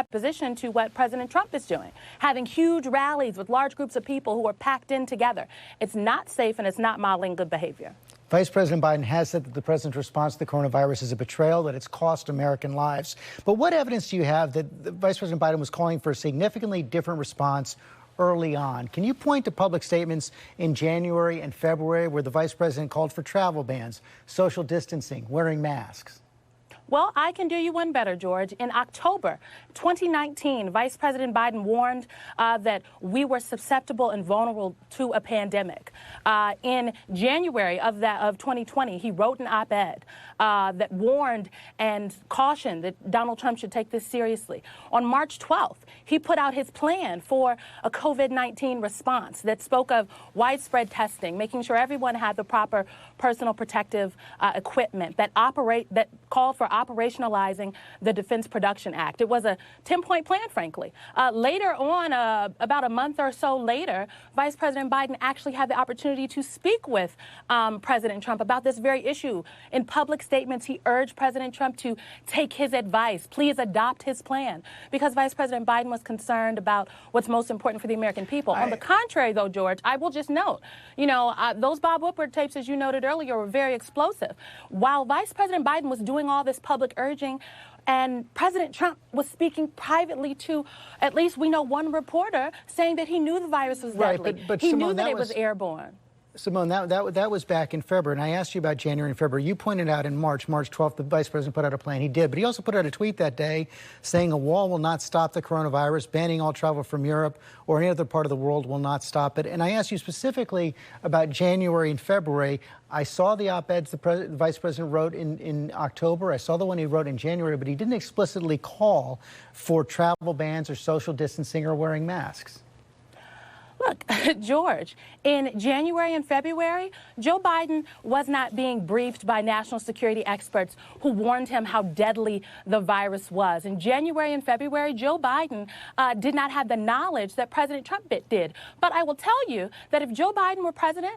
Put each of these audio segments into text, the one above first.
juxtaposition to what President Trump is doing, having huge rallies with large groups of people who are packed in together. It's not safe, and it's not modeling good behavior. Vice President Biden has said that the president's response to the coronavirus is a betrayal, that it's cost American lives. But what evidence do you have that Vice President Biden was calling for a significantly different response early on? Can you point to public statements in January and February where the vice president called for travel bans, social distancing, wearing masks? Well, I can do you one better, George. In October 2019, Vice President Biden warned that we were susceptible and vulnerable to a pandemic. In January of 2020, he wrote an op-ed that warned and cautioned that Donald Trump should take this seriously. On March 12th, he put out his plan for a COVID-19 response that spoke of widespread testing, making sure everyone had the proper personal protective equipment, that called for operationalizing the Defense Production Act. It was a 10-point plan, frankly. Later on, about a month or so later, Vice President Biden actually had the opportunity to speak with President Trump about this very issue. In public statements, he urged President Trump to take his advice, please adopt his plan, because Vice President Biden was concerned about what's most important for the American people. On the contrary, though, George, I will just note, those Bob Woodward tapes, as you noted earlier, were very explosive. While Vice President Biden was doing all this public urging, and President Trump was speaking privately to, at least we know, one reporter saying that he knew the virus was deadly. But he Simone, knew that it was airborne. Simone, that was back in February, and I asked you about January and February. You pointed out in March 12th, the vice president put out a plan. He did, but he also put out a tweet that day saying a wall will not stop the coronavirus, banning all travel from Europe or any other part of the world will not stop it. And I asked you specifically about January and February. I saw the op-eds the vice president wrote in October. I saw the one he wrote in January, but he didn't explicitly call for travel bans or social distancing or wearing masks. Look, George, in January and February, Joe Biden was not being briefed by national security experts who warned him how deadly the virus was. In January and February, Joe Biden did not have the knowledge that President Trump did. But I will tell you that if Joe Biden were president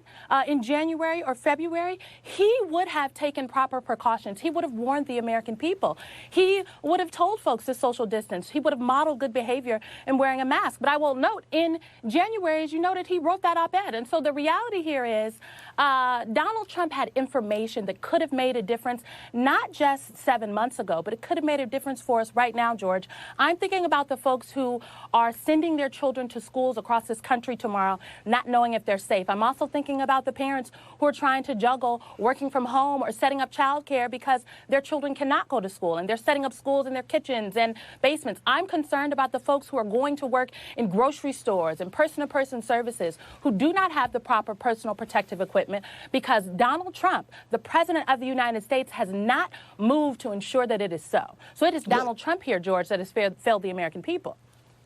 in January or February, he would have taken proper precautions. He would have warned the American people. He would have told folks to social distance. He would have modeled good behavior in wearing a mask. But I will note, in January, as you noted, he wrote that op-ed. And so the reality here is Donald Trump had information that could have made a difference, not just 7 months ago, but it could have made a difference for us right now, George. I'm thinking about the folks who are sending their children to schools across this country tomorrow, not knowing if they're safe. I'm also thinking about the parents who are trying to juggle working from home or setting up childcare because their children cannot go to school, and they're setting up schools in their kitchens and basements. I'm concerned about the folks who are going to work in grocery stores and person-to-person services who do not have the proper personal protective equipment because Donald Trump, the president of the United States, has not moved to ensure that it is so. So it is Donald Trump here, George, that has failed the American people.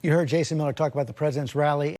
You heard Jason Miller talk about the president's rally.